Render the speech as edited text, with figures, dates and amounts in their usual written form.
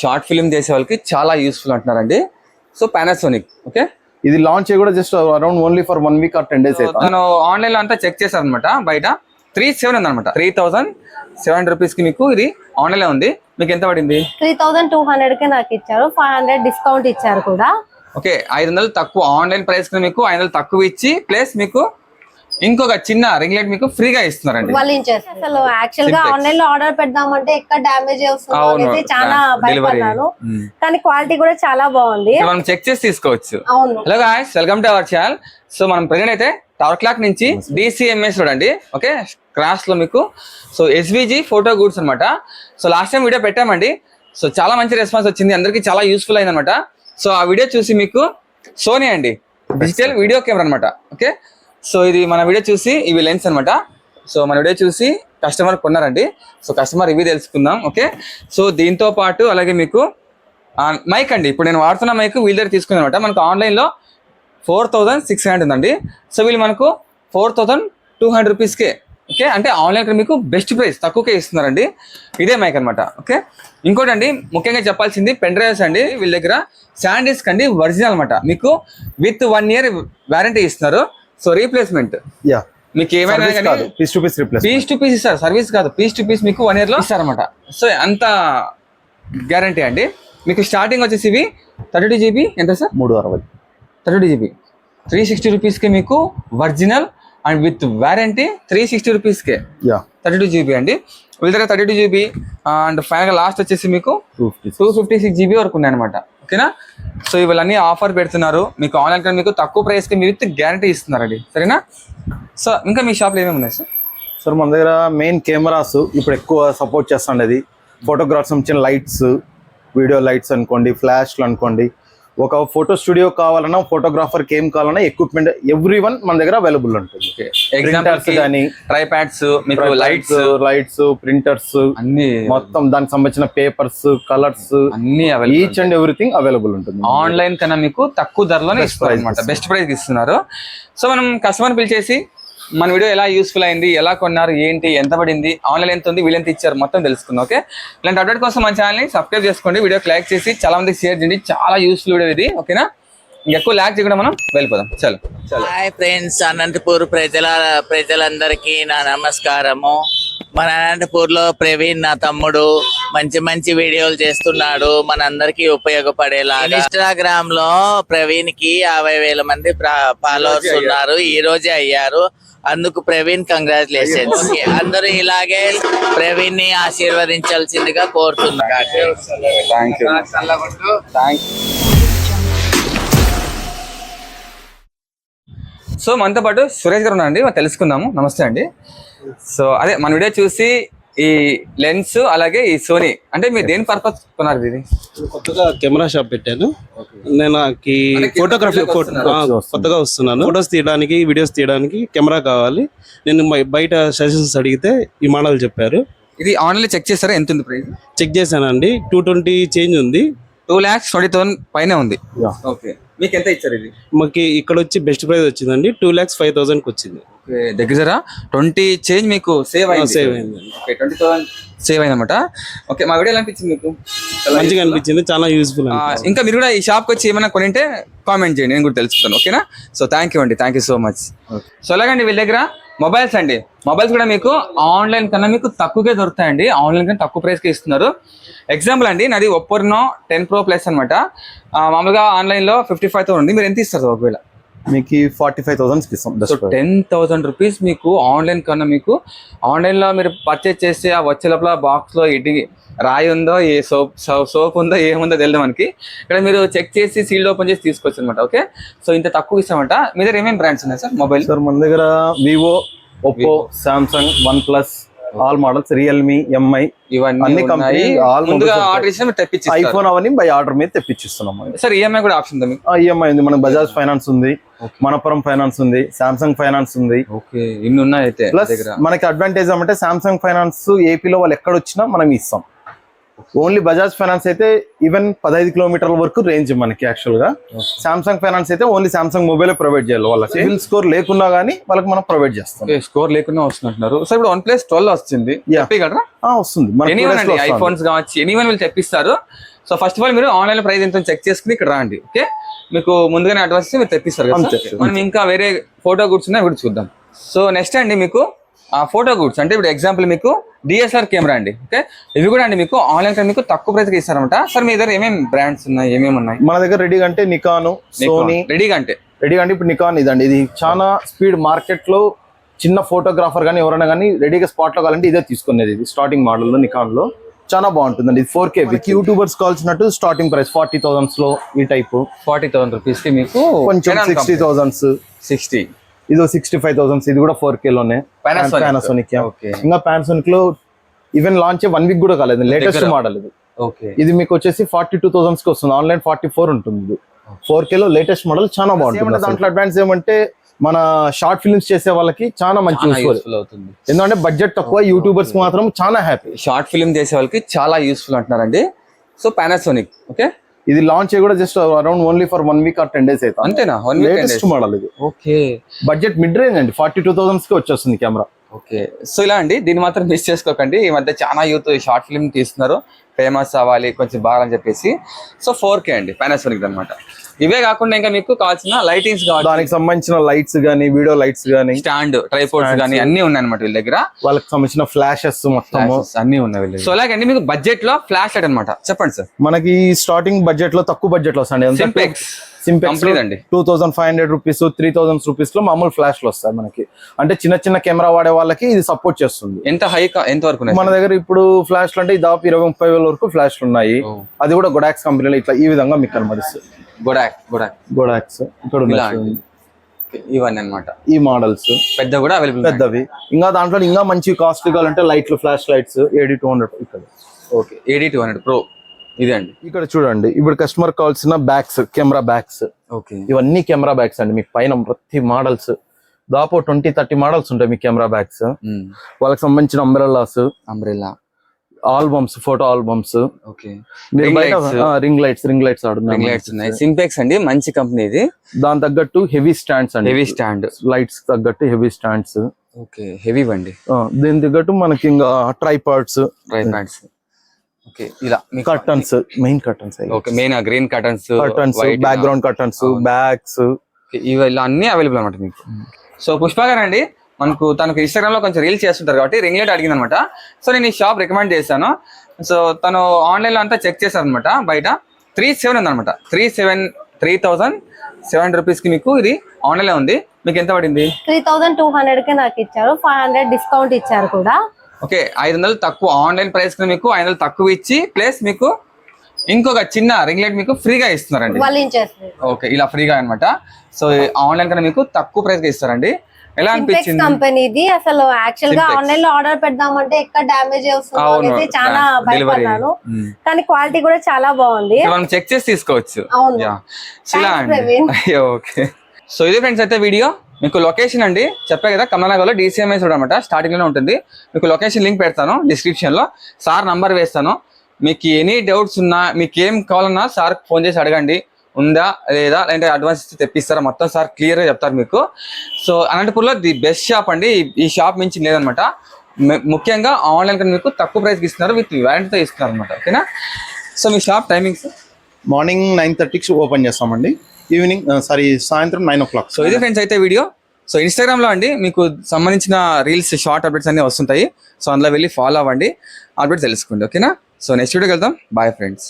Short film చేసే వాళ్ళకి చాలా యూస్ఫుల్ అంటున్నారండి. సో పానాసోనిక్ ఓకే, ఇది లాంచ్ కూడా just around only for 1 week or 10 days అయితే. నేను ఆన్లైన్ లో అంతా చెక్ చేశాను అనమాట. బయట 3700 ఉందన్నమాట. 3700 రూపీస్ కి మీకు ఇది ఆన్లైన్ లో ఉంది. మీకు ఎంత పడింది? 3200 కి నాకు ఇచ్చారు. 500 డిస్కౌంట్ ఇచ్చారు కూడా. ఓకే, 500 తక్కువ ఆన్లైన్ ప్రైస్ కి మీకు 500 తక్కువ ఇచ్చి ప్లస్ మీకు ఇంకొక చిన్న రింగ్ లైట్ మీకు ఫ్రీగా ఇస్తున్నారండి. అసలు యాక్చువల్ గా ఆన్లైన్ లో ఆర్డర్ పెడదామంటే ఎక్కడ డ్యామేజ్ అవుతుంది చాలా భయపడ్డాను, కానీ క్వాలిటీ కూడా చాలా బాగుంది. మనం చెక్ చేసి తీసుకోవచ్చు. అవును. Hello guys, welcome to our channel. So మనం ప్రెజెంట్ అయితే టవర్ క్లాక్ నుంచి DCMS రోడ్ అండి. ఓకే, క్రాస్ లో మీకు సో SVG ఫోటో గూడ్స్ అనమాట. సో లాస్ట్ టైం వీడియో పెట్టామండి. సో చాలా మంచి రెస్పాన్స్ వచ్చింది, అందరికి చాలా యూస్ఫుల్ అయింది అనమాట. సో ఆ వీడియో చూసి మీకు సోనీ అండి డిజిటల్ వీడియో కెమెరా అనమాట. ఓకే, సో ఇది మన వీడియో చూసి ఇవి లెన్స్ అనమాట. సో మన వీడియో చూసి కస్టమర్ కొన్నారండి. సో కస్టమర్ ఇవి తెలుసుకుందాం. ఓకే, సో దీంతో పాటు అలాగే మీకు మైక్ అండి. ఇప్పుడు నేను వాడుతున్న మైక్ వీళ్ళ దగ్గర తీసుకుంది అనమాట. మనకు ఆన్లైన్లో 4600 ఉందండి. సో వీళ్ళు మనకు 4200 రూపీస్కే. ఓకే, అంటే ఆన్లైన్ మీకు బెస్ట్ ప్రైస్ తక్కువకే ఇస్తున్నారండి. ఇదే మైక్ అనమాట. ఓకే, ఇంకోటి అండి ముఖ్యంగా చెప్పాల్సింది పెన్ డ్రైవ్స్ అండి. వీళ్ళ దగ్గర శాండిస్క్ అండి ఒరిజినల్ అనమాట. మీకు విత్ 1 year వారంటీ ఇస్తున్నారు. సో రీప్లేస్మెంట్ మీకు ఏమైనా పీస్ టు పీస్ ఇస్తారు, సర్వీస్ కాదు, పీస్ టు పీస్ మీకు 1 year లో ఇస్తారనమాట. సో అంత గ్యారంటీ అండి. మీకు స్టార్టింగ్ వచ్చేసి ఇవి 32 GB ఎంత సార్? 360. 32 GB 360 రూపీస్కి మీకు ఒరిజినల్ అండ్ విత్ వారంటీ 360 రూపీస్కే 32 GB అండి. వీళ్ళ దగ్గర 32 GB అండ్ ఫైనల్గా లాస్ట్ వచ్చేసి మీకు 256 GB వరకు ఉన్నాయన్నమాట. ఓకేనా, సో ఇవన్నీ ఆఫర్ పెడుతున్నారు మీకు ఆన్లైన్ కన్నా మీకు తక్కువ ప్రైస్కి విత్ గ్యారంటీ ఇస్తున్నారండి. సరేనా? సో ఇంకా మీ షాప్లో ఏమేమి ఉన్నాయి సార్? సార్ మన దగ్గర మెయిన్ కెమెరాస్ ఇప్పుడు ఎక్కువ సపోర్ట్ చేస్తుండేది. ఫోటోగ్రాఫ్స్ సంబంధించిన లైట్స్, వీడియో లైట్స్ అనుకోండి, ఫ్లాష్లు అనుకోండి, ఒక ఫోటో స్టూడియో కావాలన్నా, ఫోటోగ్రాఫర్కి ఏం కావాలన్నా ఎక్విప్మెంట్ ఎవ్రీవన్ మన దగ్గర అవైలబుల్ ఉంటుంది. ఎగ్జాంపుల్స్ కానీ ట్రైపాడ్స్, మీకు లైట్స్, ప్రింటర్స్ అన్ని మొత్తం దానికి సంబంధించిన పేపర్స్, కలర్స్ అన్ని ఈచ్ అండ్ ఎవ్రీథింగ్ అవైలబుల్ ఉంటుంది. ఆన్లైన్ కన్నా మీకు తక్కువ ధరలోనే ఇస్తారు అనమాట, బెస్ట్ ప్రైస్ ఇస్తున్నారు. సో మనం కస్టమర్ పిలిచేసి మన వీడియో ఎలా యూస్ఫుల్ అయింది, ఎలా కొన్నారు, ఏంటి, ఎంత పడింది, ఆన్లైన్ ఎంత ఉంది, వీళ్ళు ఎంత ఇచ్చారు, మొత్తం తెలుసుకుందాం. ఓకే, ఇలాంటి అప్డేట్ కోసం మన ఛానల్ని సబ్స్క్రైబ్ చేసుకోండి, వీడియోకి లైక్ చేసి చాలా మందికి షేర్ చేయండి. చాలా యూస్ఫుల్ వీడియో ఇది. ఓకేనా, ఎక్కువ ల్యాక్ చేయకుండా మనం వెళ్ళిపోదాం. చలో. హాయ్ ఫ్రెండ్స్, అనంతపూర్ ప్రజలందరికీ నా నమస్కారము. మన అనంతపూర్ లో ప్రవీణ్ నా తమ్ముడు మంచి మంచి వీడియోలు చేస్తున్నాడు, మనందరికీ ఉపయోగపడేలా. ఇన్స్టాగ్రామ్ లో ప్రవీణ్ కి 50,000 మంది ఫాలోవర్స్ ఉన్నారు, ఈ రోజే అయ్యారు. అందుకు ప్రవీణ్ కంగ్రాచులేషన్స్. అందరూ ఇలాగే ప్రవీణ్ ని ఆశీర్వదించాల్సిందిగా కోరుతున్నారు. సో మనతో పాటు సురేష్ గారు ఉన్నారండి, తెలుసుకుందాము. నమస్తే అండి. సో అదే మన వీడియో చూసి ఈ లెన్స్ అలాగే ఈ సోనీ అంటే మీరు దేని పర్పస్ కొన్నారు? ఇది కొత్తగా కెమెరా షాప్ పెట్టాను నేను, ఫోటోగ్రఫీ కొత్తగా వస్తున్నాను. ఫొటోస్ తీయడానికి, వీడియోస్ తీయడానికి కెమెరా కావాలి. నేను బయట సజెషన్స్ అడిగితే ఈ మోడల్ చెప్పారు. ఇది ఆన్లైన్ చెక్ చేస్తారా? ఎంత ఉంది ప్రైస్? చెక్ చేశానండి, 220 చేంజ్ ఉంది. 2,20,000 పైన ఉంది. ఓకే, మీకు ఎంత ఇచ్చారు? ఇది మాకు ఇక్కడ వచ్చి బెస్ట్ ప్రైస్ వచ్చిందండి, 2,05,000కి వచ్చింది. దగ్గర 20 చేంజ్ మీకు సేవ్ అయింది. 20,000 సేవ్ అయింది అనమాట. ఓకే, మా వీడియో ఎలా అనిపించింది మీకు? మంచిగా అనిపించింది, చాలా యూస్ఫుల్. ఇంకా మీరు కూడా ఈ షాప్కి వచ్చి ఏమైనా కొనింటే కామెంట్ చేయండి, నేను కూడా తెలుసుకుంటాను. ఓకేనా, సో థ్యాంక్ యూ అండి, thank you so much. So అలాగండి వీళ్ళ దగ్గర మొబైల్స్ అండి, మొబైల్స్ కూడా మీకు ఆన్లైన్ కన్నా మీకు తక్కువగా దొరుకుతాయండి. ఆన్లైన్ కన్నా తక్కువ ప్రైస్కి ఇస్తున్నారు. ఎగ్జాంపుల్ అండి, నాది Oppo Reno 10 Pro Plus అనమాట. మామూలుగా ఆన్లైన్లో 55,000 ఉంది. మీరు ఎంత ఇస్తారు ఒకవేళ? మీకు 45,000 ఇస్తాం. 10,000 రూపీస్ మీకు ఆన్లైన్ కన్నా మీకు ఆన్లైన్లో మీరు పర్చేస్ చేస్తే ఆ వచ్చే లోపల బాక్స్లో ఇటు రాయి ఉందో, ఏ సోప్ ఉందో, ఏముందో తెలియదు మనకి. ఇక్కడ మీరు చెక్ చేసి సీల్డ్ ఓపెన్ చేసి తీసుకోవచ్చు అనమాట. ఓకే, సో ఇంత తక్కువ ఇస్తామంట. మీ దగ్గర ఏమేమి బ్రాండ్స్ ఉన్నాయి సార్ మొబైల్? సార్ మన దగ్గర Vivo, Oppo, Samsung, one plus, all models, Realme, MI ఇవన్నీ కంపెనీ ఆర్డర్ ఇచ్చిన తెప్పించి ఐఫోన్ అవన్నీ బై ఆర్డర్ మీద తెప్పించిస్తున్నాం. సార్ ఈఎంఐ కూడా ఆప్షన్ ఉంది? ఈఎంఐ ఉంది, మన బజాజ్ ఫైనాన్స్ ఉంది, మనపురం ఫైనాన్స్ ఉంది, సామ్సంగ్ ఫైనాన్స్ ఉంది. ఓకే, ఇన్ని ఉన్నాయి. అయితే ప్లస్ మనకి అడ్వాంటేజ్ ఏమంటే సామ్సంగ్ ఫైనాన్స్ ఏపీలో వాళ్ళు ఎక్కడ వచ్చినా మనం ఇస్తాం. ఓన్లీ బజాజ్ ఫైనాన్స్ అయితే ఈవెన్ 15 కిలోమీటర్ల వరకు రేంజ్ మనకి. యాక్చువల్ గా సామ్సంగ్ ఫైనాన్స్ అయితే ఓన్లీ సామ్సంగ్ మొబైల్ ప్రొవైడ్ చేయాలి. వాళ్ళ సివిల్ స్కోర్ లేకున్నా గానీ వాళ్ళకి మనం ప్రొవైడ్ చేస్తాం. స్కోర్ లేకున్నా వస్తున్నారు. సో ఇప్పుడు OnePlus 12 వస్తుంది, వస్తుంది. ఐఫోన్స్ కావచ్చు, ఎనీవన్ వీళ్ళు తెప్పిస్తారు. సో ఫస్ట్ ఆఫ్ ఆల్ మీరు ఆన్లైన్ ప్రైస్ ఎంత చెక్ చేసుకుని ఇక్కడ రాండి. ఓకే, మీకు ముందుగానే అడ్వాన్స్ మీరు తెప్పిస్తారు కదా. అంతే. మనం ఇంకా వేరే ఫోటో గూడ్స్ ఉన్నాయి కూడా చూద్దాం. సో నెక్స్ట్ అండి మీకు ఆ ఫోటో గూడ్స్ అంటే ఇప్పుడు ఎగ్జాంపుల్ మీకు డిఎస్ఆర్ కెమెరా అండి. ఓకే, ఇవి కూడా అండి మీకు ఆన్లైన్ మీకు తక్కువ ప్రైస్కి ఇస్తారనమాట. సార్ మీ దగ్గర ఏమేమి బ్రాండ్స్ ఉన్నాయి, ఏమేమి ఉన్నాయి? మన దగ్గర రెడీగా అంటే నికాన్, సోనీ. రెడీగా అంటే ఇప్పుడు నికాన్ ఇదండి, ఇది చాలా స్పీడ్ మార్కెట్ లో. చిన్న ఫోటోగ్రాఫర్ కానీ ఎవరైనా కానీ రెడీగా స్పాట్ లో కావాలంటే ఇదే తీసుకునేది. ఇది స్టార్టింగ్ మోడల్ లో నికాన్ లో చాలా బాగుంటుందండి. ఇది 4K విత్ యూట్యూబర్స్ కావాల్సినట్టు స్టార్టింగ్ ప్రైస్ 40,000 లో ఈ టైప్ 40,000 రూపీస్ కి మీకు కొంచెం 60,000, 60 ఇది 65,000. ఇది కూడా 4K లోనే పానాసోనిక్. ఓకే, ఇంకా పానాసోనిక్ లో ఈవెన్ లాంచ్ 1 వీక్ కూడా కాలేదు, లేటెస్ట్ మోడల్ ఇది. ఓకే, ఇది మీకు వచ్చేసి 42,000 కి వస్తుంది, ఆన్లైన్ 44 ఉంటుంది. 4K లో లేటెస్ట్ మోడల్ చాలా బాగుంటుంది. దాంట్లో అడ్వాన్స్ ఏమంటే మన షార్ట్ ఫిల్మ్స్ చేసే వాళ్ళకి చాలా మంచి యూస్ఫుల్ అవుతుంది. ఎందుకంటే బడ్జెట్ తక్కువ, యూట్యూబర్స్ మాత్రం చాలా హ్యాపీ. షార్ట్ ఫిల్మ్ చేసే వాళ్ళకి చాలా యూస్ఫుల్ అంటున్నారండి. So Panasonic. ఓకే, ఇది లాంచ్ కూడా just around only for 1 week or 10 days అయితే. అంతేనా? లేటెస్ట్ మోడల్ ఇది. ఓకే, బడ్జెట్ మిడ్ రేంజ్ అండి, 42,000 కి వచ్చేస్తుంది కెమెరా. ఓకే, సో ఇలా అండి, దీన్ని మాత్రం మిస్ చేసుకోకండి. ఈ మధ్య చాలా యూత్ షార్ట్ ఫిల్మ్ తీస్తున్నారు, ఫేమస్ అవ్వాలి కొంచెం బాగా అని చెప్పేసి. సో 4K అండి పానాసోనిక్ అనమాట. ఇవే కాకుండా ఇంకా మీకు కావాల్సిన లైటింగ్స్ కావాలి, దానికి సంబంధించిన లైట్స్ గానీ, వీడియో లైట్స్ గానీ, స్టాండ్, ట్రైపోర్డ్స్ గానీ అన్ని ఉన్నాయి అనమాట వీళ్ళ దగ్గర. వాళ్ళకి సంబంధించిన ఫ్లాషెస్ మొత్తం అన్ని ఉన్నాయి వీళ్ళ. సో అలాగే మీకు బడ్జెట్ లో ఫ్లాష్ లైట్ అనమాట. చెప్పండి సార్. మనకి స్టార్టింగ్ బడ్జెట్ లో తక్కువ బడ్జెట్ లో వస్తాయి. సింపెక్స్ అండి 2,500 రూపీస్, 3,000 రూపీస్ లో మామూలు ఫ్లాష్ లో వస్తాయి మనకి. అంటే చిన్న కెమెరా వాడే వాళ్ళకి ఇది సపోర్ట్ చేస్తుంది. ఎంత హై, ఎంత వరకు మన దగ్గర ఇప్పుడు ఫ్లాష్ అంటే దాదాపు 20-30 వేల వరకు ఫ్లాష్లు ఉన్నాయి. అది కూడా గొడాక్స్ కంపెనీలో ఇట్లా ఈ విధంగా మీకు కనబడిస్తుంది. గొడాక్స్ ఇక్కడ ఇవన్నీ అనమాట ఈ మోడల్స్. పెద్ద కూడా అవైలబుల్, పెద్దవి. ఇంకా దాంట్లో ఇంకా మంచి కాస్ట్ కావాలంటే లైట్లు, ఫ్లాష్ లైట్స్ AD200 ఇక్కడ. ఓకే, AD200 Pro ఇదే అండి. ఇక్కడ చూడండి, ఇప్పుడు కస్టమర్ కావాల్సిన బ్యాగ్స్, కెమెరా బ్యాగ్స్. ఓకే, ఇవన్నీ కెమెరా బ్యాగ్స్ అండి. మీకు పైన ప్రతి మోడల్స్ దాదాపు 20-30 మోడల్స్ ఉంటాయి మీ కెమెరా బ్యాగ్స్. వాళ్ళకి సంబంధించిన umbrella albums, photo albums. Okay, మీరు బయట రింగ్ లైట్స్ ఉన్నాయి. సింపెక్స్ అండి, మంచి కంపెనీ ఇది. దాని తగ్గట్టు హెవీ స్టాండ్స్ అండి, హెవీ స్టాండ్ లైట్స్ తగ్గట్టు హెవీ స్టాండ్స్. ఓకే, హెవీ అండి. దీని తగ్గట్టు మనకి ఇంకా ట్రైపాడ్స్. ఓకే, ఇలా curtains, main curtains. Okay, main green curtains, background curtains, bags, ఇలా అన్ని అవైలబుల్ అనమాట మీకు. సో పుష్ప గారు అండి మనకు తనకు ఇన్స్టాగ్రామ్ లో కొంచెం రీల్స్ చేస్తుంటారు కాబట్టి రింగ్ లైట్ అడిగింది అనమాట. సో నేను ఈ షాప్ రికమెండ్ చేశాను. సో తను ఆన్లైన్ లో అంతా చెక్ చేశారు అనమాట. బయట 3,700 ఉందనమాట. 3,700 రూపీస్ కి మీకు ఇది ఆన్లైన్ లో ఉంది. మీకు ఎంత పడింది? 3,200 కి నాకు ఇచ్చారు, 500 డిస్కౌంట్ ఇచ్చారు కూడా. ఓకే, 500 తక్కువ ఆన్లైన్ ప్రైస్ కి మీకు 500 తక్కువ ఇచ్చి ప్లస్ మీకు ఇంకొక చిన్న రింగ్ లైట్ మీకు ఫ్రీగా ఇస్తున్నారండి. ఓకే, ఇలా ఫ్రీగా అనమాట. సో ఆన్లైన్ కన్నా మీకు తక్కువ ప్రైస్ గా ఇస్తారండి. ఎలా అనిపించింది? కంపెనీది అసలు యాక్చువల్ గా ఆన్లైన్ లో ఆర్డర్ పెడదామంటే ఎక్కడ డ్యామేజ్ వస్తుంది చాలా భయపడ్డాను, కానీ క్వాలిటీ కూడా చాలా బాగుంది. మనం చెక్ చేసి తీసుకోవచ్చు. ఓకే, సో ఇది ఫ్రెండ్స్ అయితే వీడియో. మీకు లొకేషన్ అండి చెప్పే కదా, కమలానగర్ లో DCMS రోడ్ అనమాట, స్టార్టింగ్ లోనే ఉంటుంది. మీకు లొకేషన్ లింక్ పెడతాను డిస్క్రిప్షన్ లో, సార్ నంబర్ వేస్తాను. మీకు ఎనీ డౌట్స్ ఉన్నా, మీకు ఏం కావాలన్నా సార్ ఫోన్ చేసి అడగండి, ఉందా లేదా, లేదంటే అడ్వాన్స్ తెప్పిస్తారా, మొత్తం సార్ క్లియర్ గా చెప్తారు మీకు. సో అనంతపూర్లో ది బెస్ట్ షాప్ అండి. ఈ షాప్ మించి లేదనమాట. ముఖ్యంగా ఆన్లైన్ కన్నా మీకు తక్కువ ప్రైస్కి ఇస్తున్నారు, విత్ వారంటీతో ఇస్తున్నారు అనమాట. ఓకేనా? సో మీ షాప్ టైమింగ్స్ మార్నింగ్ 9:30కి ఓపెన్ చేస్తామండి, ఈవినింగ్ సాయంత్రం 9 o'clock. సో ఇది ఫ్రెండ్స్ అయితే వీడియో. సో ఇన్స్టాగ్రామ్ లో అండి మీకు సంబంధించిన రీల్స్, షార్ట్ అప్డేట్స్ అన్ని వస్తుంటాయి. సో అందులో వెళ్ళి ఫాలో అవ్వండి, అప్డేట్స్ తెలుసుకోండి. ఓకేనా? సో నెక్స్ట్ వీడియోకి వెళ్దాం. Bye friends.